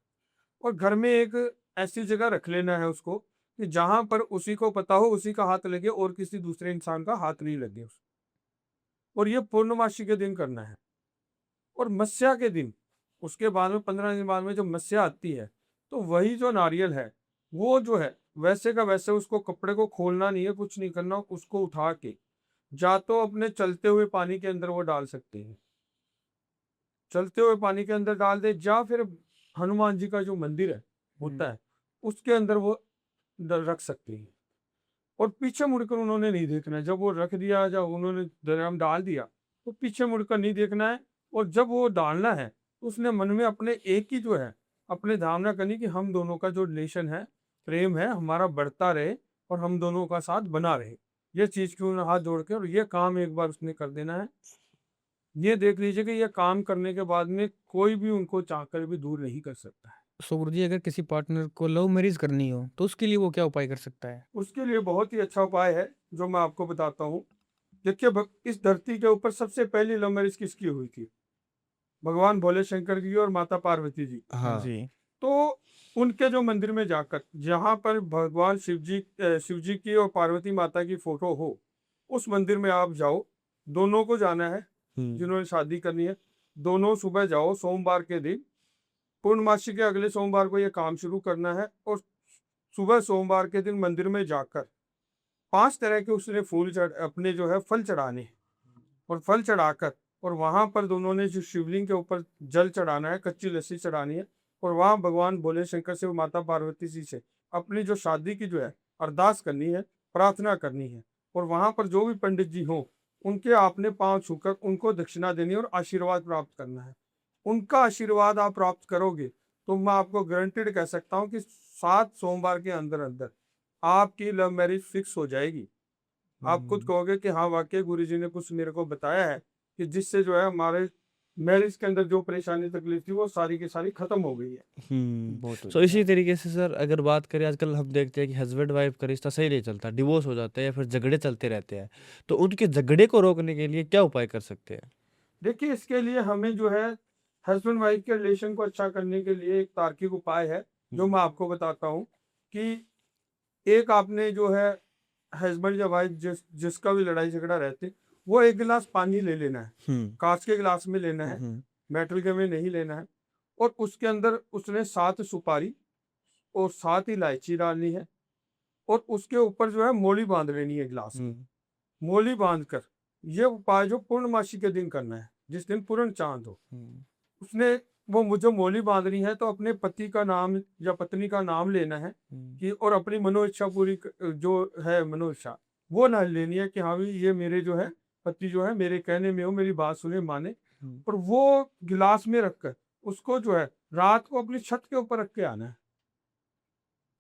और घर में एक ऐसी जगह रख लेना है उसको कि जहां पर उसी को पता हो उसी का हाथ लगे और किसी दूसरे इंसान का हाथ नहीं लगे उसको। और ये पूर्णमासी के दिन करना है और मस्या के दिन उसके बाद में 15 दिन बाद में जब मस्या आती है तो वही जो नारियल है वो जो है वैसे का वैसे उसको कपड़े को खोलना नहीं है, कुछ नहीं करना, उसको उठा के या तो अपने चलते हुए पानी के अंदर वो डाल सकते हैं, चलते हुए पानी के अंदर डाल दे या फिर हनुमान जी का जो मंदिर है होता है उसके अंदर वो रख सकते हैं और पीछे मुड़कर उन्होंने नहीं देखना है। जब वो रख दिया जब उन्होंने दरिया डाल दिया तो पीछे मुड़कर नहीं देखना है और जब वो डालना है तो उसने मन में अपने एक ही जो है अपने धारणा करनी कि हम दोनों का जो रिलेशन है प्रेम है हमारा बढ़ता रहे और हम दोनों का साथ बना रहे। ये चीज क्यों ना हाथ जोड़ के और ये काम एक बार उसने कर देना है। ये देख लीजिए कि ये काम करने के बाद में कोई भी उनको चाहकर भी दूर नहीं कर सकता है। सो गुरुजी, अगर किसी पार्टनर को लव मैरिज करनी हो तो उसके लिए वो क्या उपाय कर सकता है? उसके लिए बहुत ही अच्छा उपाय है जो मैं आपको बताता हूँ। देखिए इस धरती के ऊपर सबसे पहली लव मैरिज किसकी हुई थी? भगवान भोले शंकर की और माता पार्वती जी। हाँ। जी। तो उनके जो मंदिर में जाकर जहाँ पर भगवान शिव जी की और पार्वती माता की फोटो हो उस मंदिर में आप जाओ। दोनों को जाना है जिन्होंने शादी करनी है, दोनों सुबह जाओ सोमवार के दिन, पूर्णमासी के अगले सोमवार को ये काम शुरू करना है और सुबह सोमवार के दिन मंदिर में जाकर 5 तरह के उसने फूल अपने जो है फल चढ़ाने हैं और फल चढ़ाकर और वहां पर दोनों ने जो शिवलिंग के ऊपर जल चढ़ाना है, कच्ची लस्सी चढ़ानी है और वहां भगवान भोले शंकर से माता पार्वती जी से अपनी जो शादी की जो है अरदास करनी है, प्रार्थना करनी है और वहां पर जो भी पंडित जी हों उनके आपने पांव छूकर उनको दक्षिणा देनी और आशीर्वाद प्राप्त करना है। उनका आशीर्वाद आप प्राप्त करोगे तो मैं आपको गारंटेड कह सकता हूँ कि 7 सोमवार के अंदर अंदर आपकी लव मैरिज फिक्स हो जाएगी। आप खुद कहोगे कि हाँ वाकई गुरुजी ने कुछ मेरे को बताया है कि जिससे जो है हमारे मैरिज के अंदर जो परेशानी तकलीफ थी वो सारी की सारी खत्म हो गई है। बहुत सो इसी तरीके से सर अगर बात करें आजकल हम देखते हैं कि हस्बैंड वाइफ का रिश्ता सही नहीं चलता, डिवोर्स हो जाता है या फिर झगड़े चलते रहते हैं, तो उनके झगड़े को रोकने के लिए क्या उपाय कर सकते हैं? देखिए इसके लिए हमें जो है हस्बैंड वाइफ के रिलेशन को अच्छा करने के लिए एक तार्किक उपाय है जो मैं आपको बताता हूँ कि एक आपने जो है हस्बैंड या वाइफ जिसका भी लड़ाई झगड़ा रहते वो एक गिलास पानी ले लेना है, कांच के गिलास में लेना है, मेटल के में नहीं लेना है और उसके अंदर उसने 7 सुपारी और 7 इलायची डालनी है और उसके ऊपर जो है मोली बांध लेनी है गिलास में। मोली बांध कर ये उपाय जो पूर्णमासी के दिन करना है जिस दिन पूर्ण चांद हो उसने वो मुझे मोली बांधनी है तो अपने पति का नाम या पत्नी का नाम लेना है कि, और अपनी मनोइच्छा पूरी जो है मनोइच्छा वो ना लेनी है कि हाँ भाई ये मेरे जो है पति जो है मेरे कहने में हो, मेरी बात सुने माने। और वो गिलास में रखकर उसको जो है रात को अपनी छत के ऊपर रख के आना है।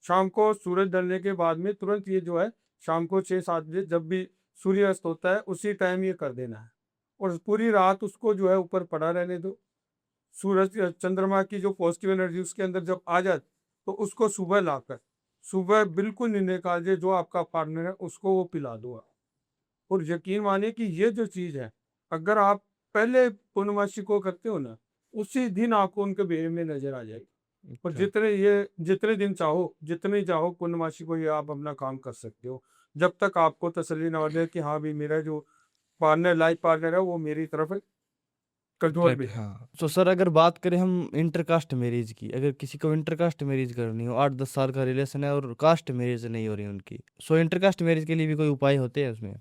शाम को सूरज ढलने के बाद में तुरंत ये जो है शाम को 6-7 बजे जब भी सूर्यास्त होता है उसी टाइम ये कर देना है। और पूरी रात उसको जो है ऊपर पड़ा रहने दो। सूरज चंद्रमा की जो पॉजिटिव एनर्जी उसके अंदर जब आ जाए तो उसको सुबह लाकर सुबह बिल्कुल नहीं निकाल जो आपका पार्टनर है उसको वो पिला दो आप। और यकीन मानिए कि ये जो चीज़ है अगर आप पहले पूर्णमासी को करते हो ना उसी दिन आपको उनके बिहेव में नजर आ जाएगी। और जितने दिन चाहो जितने चाहो पूर्णमासी को ये आप अपना काम कर सकते हो जब तक आपको तसल्ली ना हो जाए कि हाँ भाई मेरा जो पार्टनर लाइफ पार्टनर है वो मेरी तरफ कंट्रोल भी है। हाँ, तो सर अगर बात करें हम इंटरकास्ट मैरिज की, अगर किसी को इंटरकास्ट मैरिज करनी हो, 8-10 साल का रिलेशन है और कास्ट मैरिज नहीं हो रही उनकी, सो इंटरकास्ट मैरिज के लिए भी कोई उपाय होते हैं उसमें?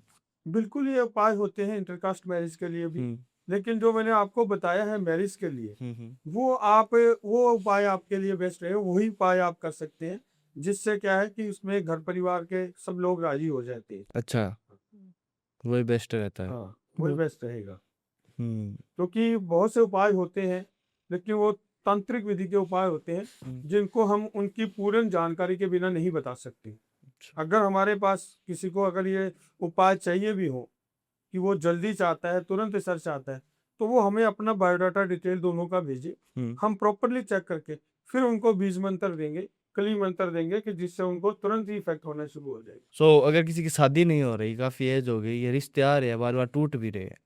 बिल्कुल ये उपाय होते हैं इंटरकास्ट मैरिज के लिए भी। हम्म लेकिन जो मैंने आपको बताया है मैरिज के लिए हम्म वो उपाय आपके लिए बेस्ट है, वही उपाय आप कर सकते हैं जिससे क्या है कि उसमें घर परिवार के सब लोग राजी हो जाते हैं। अच्छा, वही बेस्ट रहता है। हाँ वही बेस्ट रहेगा हम्म क्योंकि बहुत से उपाय होते हैं लेकिन वो तांत्रिक विधि के उपाय होते हैं जिनको हम उनकी पूर्ण जानकारी के बिना नहीं बता सकते। अगर हमारे पास किसी को अगर ये उपाय चाहिए भी हो कि वो जल्दी चाहता है तुरंत असर चाहता है तो वो हमें अपना बायोडाटा डिटेल दोनों का भेजे। हम प्रॉपरली चेक करके फिर उनको बीज मंत्र देंगे, कली मंत्र देंगे कि जिससे उनको तुरंत ही इफेक्ट होना शुरू हो जाएगा। सो अगर किसी की शादी नहीं हो रही, काफी एज हो गई, ये रिश्ते आ रहे हैं बार बार टूट भी रहे हैं,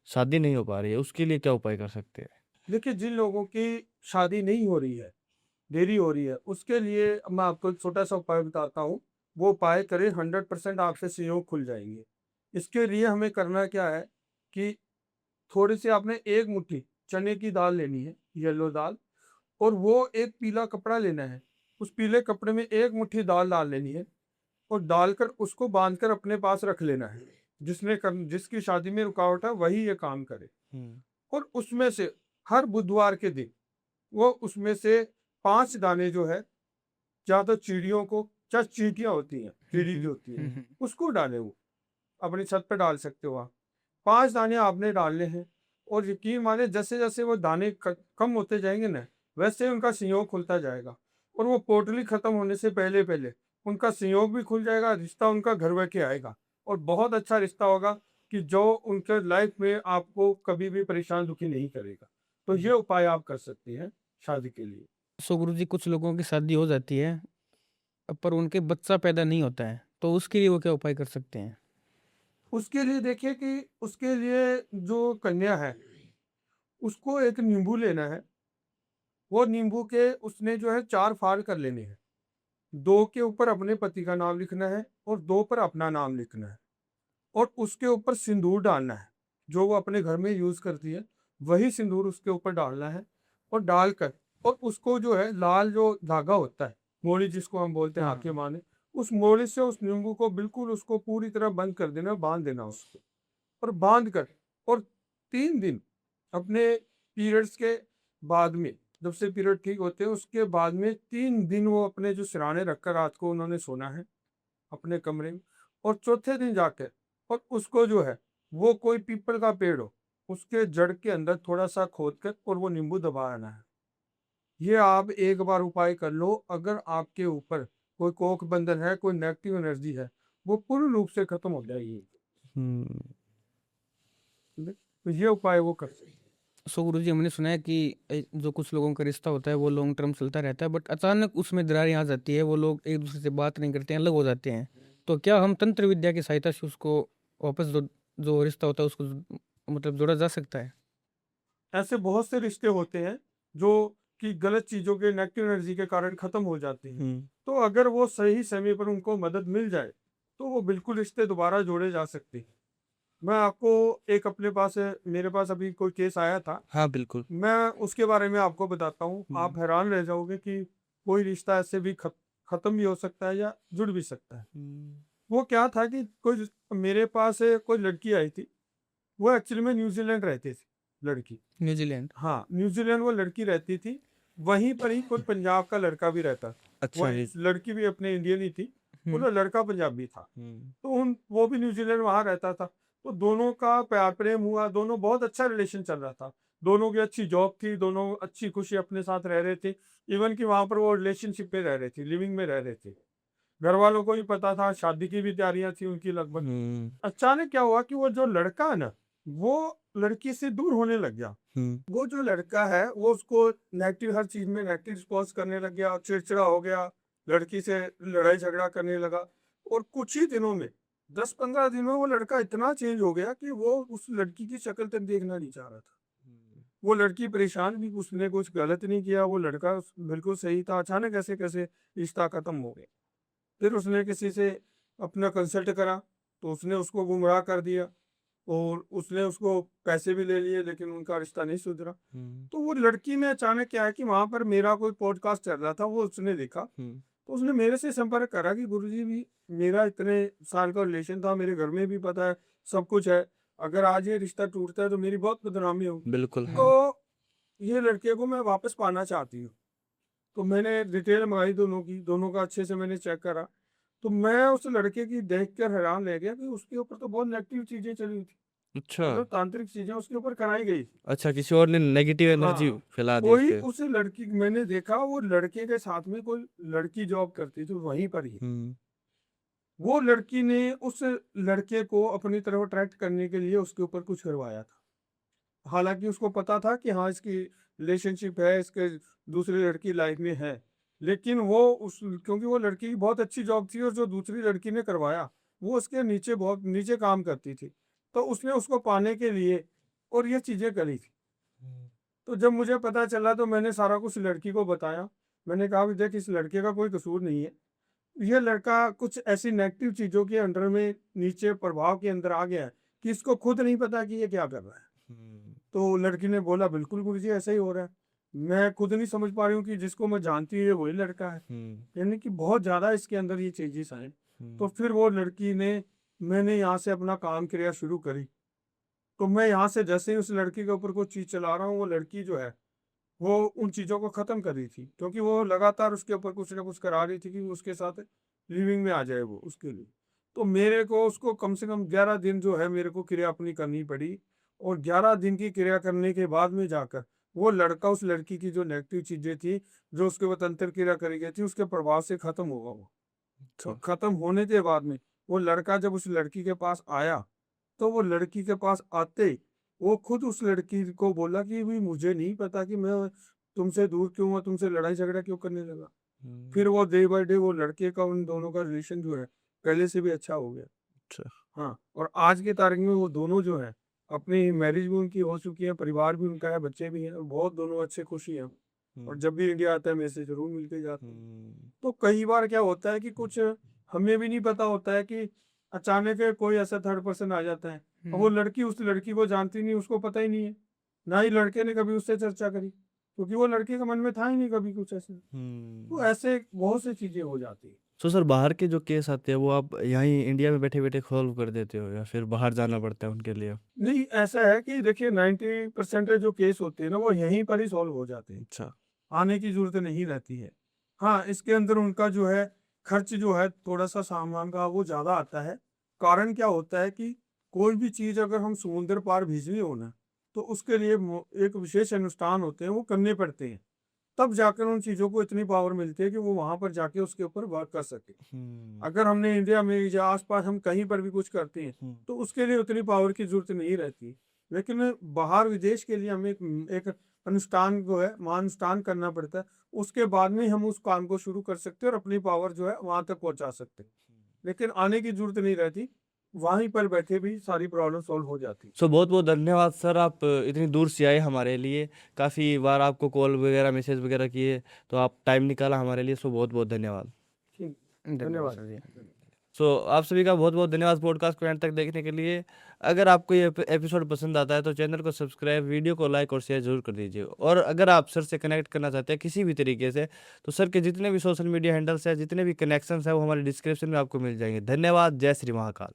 शादी नहीं हो पा रही है, उसके लिए क्या उपाय कर सकते हैं? देखिए जिन लोगों की शादी नहीं हो रही है, देरी हो रही है, उसके लिए मैं आपको एक छोटा सा उपाय बताता हूँ। वो उपाय करें 100% आपसे संयोग खुल जाएंगे। इसके लिए हमें करना क्या है कि थोड़ी सी आपने एक मुट्ठी चने की दाल लेनी है, येलो दाल, और वो एक पीला कपड़ा लेना है। उस पीले कपड़े में एक मुट्ठी दाल डाल लेनी है और डालकर उसको बांधकर अपने पास रख लेना है। जिसकी शादी में रुकावट है वही ये काम करे। और उसमें से हर बुधवार के दिन वो उसमें से 5 दाने जो है या तो चिड़ियों को, चाहे चींटियां होती हैं, चिड़ी जो होती है उसको डाले। वो अपनी छत पे डाल सकते हो आप। 5 दाने आपने डालने हैं और यकीन माने जैसे जैसे वो दाने कम होते जाएंगे ना वैसे उनका संयोग खुलता जाएगा। और वो पोटली खत्म होने से पहले पहले उनका संयोग भी खुल जाएगा, रिश्ता उनका घर बैठे आएगा और बहुत अच्छा रिश्ता होगा कि जो उनके लाइफ में आपको कभी भी परेशान दुखी नहीं करेगा। तो ये उपाय आप कर सकते हैं शादी के लिए। सो गुरुजी कुछ लोगों की शादी हो जाती है पर उनके बच्चा पैदा नहीं होता है, तो उसके लिए वो क्या उपाय कर सकते हैं? उसके लिए देखिए कि उसके लिए जो कन्या है उसको एक नींबू लेना है। वो नींबू के उसने जो है 4 फाड़ कर लेने हैं। 2 के ऊपर अपने पति का नाम लिखना है और 2 पर अपना नाम लिखना है और उसके ऊपर सिंदूर डालना है। जो वो अपने घर में यूज करती है वही सिंदूर उसके ऊपर डालना है और डालकर और उसको जो है लाल जो धागा होता है, मोड़ी जिसको हम बोलते हैं आंखें माने, उस मोड़ी से उस नींबू को बिल्कुल उसको पूरी तरह बंद कर देना, बांध देना उसको। और बांध कर और 3 दिन अपने पीरियड्स के बाद में, जब से पीरियड ठीक होते हैं उसके बाद में 3 दिन वो अपने जो सिराने रखकर रात को उन्होंने सोना है अपने कमरे में। और चौथे दिन जाकर और उसको जो है वो कोई पीपल का पेड़ हो उसके जड़ के अंदर थोड़ा सा खोद कर और वो नींबू दबाना है। ये आप एक बार उपाय कर लो, अगर आपके ऊपर कोई कोख बंधन है, कोई नेगेटिव एनर्जी है, वो पूर्ण रूप से खत्म हो जाएगी। तो ये उपाय वो कर सकते हैं। सो गुरुजी हमने सुना है कि जो कुछ लोगों का रिश्ता होता है वो लॉन्ग टर्म चलता रहता है बट अचानक उसमें दरारें आ जाती है, वो लोग एक दूसरे से बात नहीं करते हैं, अलग हो जाते हैं। तो क्या हम तंत्र विद्या की सहायता से उसको वापस जो रिश्ता होता है उसको मतलब जोड़ा जा सकता है? ऐसे बहुत से रिश्ते होते हैं जो कि गलत चीजों के नेगेटिव एनर्जी के कारण खत्म हो जाते हैं। तो अगर वो सही समय पर उनको मदद मिल जाए तो वो बिल्कुल रिश्ते दोबारा जोड़े जा सकते हैं। मैं आपको एक अपने पास मेरे पास अभी कोई केस आया था, हाँ बिल्कुल। मैं उसके बारे में आपको बताता हूँ। आप हैरान रह जाओगे कि कोई रिश्ता ऐसे भी खत्म भी हो सकता है या जुड़ भी सकता है। वो क्या था कि कोई मेरे पास कोई लड़की आई थी, वो एक्चुअली में न्यूजीलैंड रहते थे लड़की। न्यूजीलैंड। हाँ, न्यूजीलैंड वो लड़की रहती थी, वहीं पर ही कोई पंजाब का लड़का भी रहता। वो अच्छा जी। लड़की भी अपने इंडियन ही थी, वो लड़का पंजाबी था। तो वो भी न्यूजीलैंड वहाँ रहता था। तो दोनों का प्यार प्रेम हुआ, दोनों बहुत अच्छा रिलेशन चल रहा था। दोनों की अच्छी जॉब थी, दोनों अच्छी खुशी अपने साथ रह रहे थे। इवन कि वहाँ पर वो रिलेशनशिप पे रह रहे थे, लिविंग में रह रहे थे। घर वालों को भी पता था, शादी की भी तैयारियां थी उनकी लगभग। अचानक क्या हुआ कि वो जो लड़का है ना, वो लड़की से दूर होने लग गया। वो जो लड़का है वो उसको नेगेटिव, हर चीज में नेगेटिव रिस्पॉन्स करने लग गया, चिड़चिड़ा हो गया, लड़की से लड़ाई झगड़ा करने लगा। और कुछ ही दिनों में, 10-15 दिन में वो लड़का इतना चेंज हो गया कि वो उस लड़की की शक्ल तक देखना नहीं चाह रहा था। वो लड़की परेशान भी, उसने कुछ गलत नहीं किया, वो लड़का बिल्कुल सही था। अचानक ऐसे कैसे रिश्ता खत्म हो गया। फिर उसने किसी से अपना कंसल्ट करा, तो उसने उसको गुमराह कर दिया और उसने उसको पैसे भी ले लिए, लेकिन उनका रिश्ता नहीं सुधरा। तो वो लड़की ने अचानक क्या है कि वहां पर मेरा कोई पॉडकास्ट चल रहा था, वो उसने देखा। तो उसने मेरे से संपर्क करा कि गुरुजी भी, मेरा इतने साल का रिलेशन था, मेरे घर में भी पता है, सब कुछ है, अगर आज ये रिश्ता टूटता है तो मेरी बहुत बदनामी होगी। बिल्कुल। तो ये लड़के को मैं वापस पाना चाहती हूँ। तो मैंने डिटेल मंगाई दोनों की, दोनों का अच्छे से मैंने चेक करा। तो मैं उस लड़के की देखकर हैरान रह गया कि उसके ऊपर तो बहुत नेगेटिव चीजें चली थी, अच्छा। मतलब तांत्रिक चीजें उसके ऊपर कराई गई थी। अच्छा, किसी और ने नेगेटिव एनर्जी हाँ, फैला दी कोई इसके। उस लड़की, मैंने देखा वो लड़के के साथ में कोई लड़की जॉब करती थी वहीं पर ही। वो लड़की ने उस लड़के को अपनी तरफ अट्रैक्ट करने के लिए उसके ऊपर कुछ करवाया था। हालांकि उसको पता था कि हाँ इसकी रिलेशनशिप है, इसके दूसरी लड़की लाइफ में है, लेकिन वो उस, क्योंकि वो लड़की की बहुत अच्छी जॉब थी और जो दूसरी लड़की ने करवाया वो उसके नीचे, बहुत नीचे काम करती थी, तो उसने उसको पाने के लिए और ये चीजें करी थी। तो जब मुझे पता चला तो मैंने सारा कुछ लड़की को बताया। मैंने कहा कि देख, इस लड़के का कोई कसूर नहीं है, ये लड़का कुछ ऐसी नेगेटिव चीजों के अंडर में, नीचे प्रभाव के अंदर आ गया है कि इसको खुद नहीं पता कि ये क्या कर रहा है। तो लड़की ने बोला, बिल्कुल गुरुजी ऐसा ही हो रहा है, मैं खुद नहीं समझ पा रही हूँ कि जिसको मैं जानती हूँ ये वही लड़का है। यानी कि बहुत ज्यादा इसके अंदर ये चेंजेस आए। तो फिर वो लड़की ने, मैंने यहाँ से अपना काम क्रिया शुरू करी। तो मैं यहाँ से जैसे ही उस लड़की के ऊपर कोई चीज चला रहा हूँ, वो लड़की जो है वो उन चीजों को खत्म कर रही थी, क्योंकि वो लगातार उसके ऊपर कुछ ना कुछ करा रही थी कि उसके साथ लिविंग में आ जाए वो उसके लिए। तो मेरे को उसको कम से कम 11 दिन जो है मेरे को क्रिया अपनी करनी पड़ी, और 11 दिन की क्रिया करने के बाद में जाकर वो लड़का, उस लड़की की जो नेगेटिव चीजें थी, जो उसके ऊपर तंत्र क्रिया करी गई थी, उसके प्रभाव से खत्म होगा वो। तो खत्म होने के बाद में वो लड़का जब उस लड़की के पास आया, तो वो लड़की के पास आते ही वो खुद उस लड़की को बोला कि भी मुझे नहीं पता कि मैं तुमसे दूर क्यों हुआ, तुमसे लड़ाई झगड़ा क्यों करने लगा। फिर वो डे बाय डे वो लड़के का उन दोनों का रिलेशन जो है पहले से भी अच्छा हो गया। अच्छा। हाँ, और आज की तारीख में वो दोनों जो है, अपनी मैरिज भी उनकी हो चुकी है, परिवार भी उनका है, बच्चे भी हैं, और बहुत दोनों अच्छे खुशी हैं। और जब भी इंडिया आता है मेरे से जरूर मिलके जाते हैं। तो कई बार क्या होता है कि कुछ हमें भी नहीं पता होता है कि अचानक कोई ऐसा थर्ड पर्सन आ जाता है, और वो लड़की उस लड़की को जानती नहीं, उसको पता ही नहीं है, ना ही लड़के ने कभी उससे चर्चा करी, क्योंकि वो लड़के के मन में था ही नहीं कभी कुछ ऐसे। तो ऐसे बहुत सी चीजें हो जाती है। तो सर, बाहर के जो केस आते हैं वो आप यहीं इंडिया में बैठे बैठे सॉल्व कर देते हो, या फिर बाहर जाना पड़ता है उनके लिए? नहीं, ऐसा है कि देखिए 90% जो केस होते हैं ना, वो यहीं पर ही सॉल्व हो जाते हैं। अच्छा। आने की जरूरत नहीं रहती है। हाँ, इसके अंदर उनका जो है खर्च जो है थोड़ा सा सामान का वो ज्यादा आता है। कारण क्या होता है कि कोई भी चीज अगर हम समुद्र पार भेजनी हो ना, तो उसके लिए एक विशेष अनुष्ठान होते हैं, वो करने पड़ते हैं, तब जाकर उन चीजों को इतनी पावर मिलती है कि वो वहां पर जाके उसके ऊपर वर्क कर सके। अगर हमने इंडिया में या आसपास हम कहीं पर भी कुछ करते हैं तो उसके लिए उतनी पावर की जरूरत नहीं रहती। लेकिन बाहर विदेश के लिए हमें एक अनुष्ठान जो है, महानुष्ठान करना पड़ता है, उसके बाद में हम उस काम को शुरू कर सकते हैं और अपनी पावर जो है वहां तक पहुंचा सकते हैं। लेकिन आने की जरूरत नहीं रहती, वहीं पर बैठे भी सारी प्रॉब्लम सॉल्व हो जाती है। सो बहुत बहुत धन्यवाद सर, आप इतनी दूर से आए हमारे लिए। काफ़ी बार आपको कॉल वगैरह मैसेज वगैरह किए, तो आप टाइम निकाला हमारे लिए, सो बहुत बहुत धन्यवाद। ठीक, धन्यवाद धन्यवाद। सर जी। सो आप सभी का बहुत बहुत धन्यवाद पॉडकास्ट को एंड तक देखने के लिए। अगर आपको ये एपिसोड पसंद आता है तो चैनल को सब्सक्राइब, वीडियो को लाइक और शेयर जरूर कर दीजिए। और अगर आप सर से कनेक्ट करना चाहते हैं किसी भी तरीके से, तो सर के जितने भी सोशल मीडिया हैंडल्स हैं, जितने भी कनेक्शंस हैं, वो हमारे डिस्क्रिप्शन में आपको मिल जाएंगे। धन्यवाद। जय श्री महाकाल।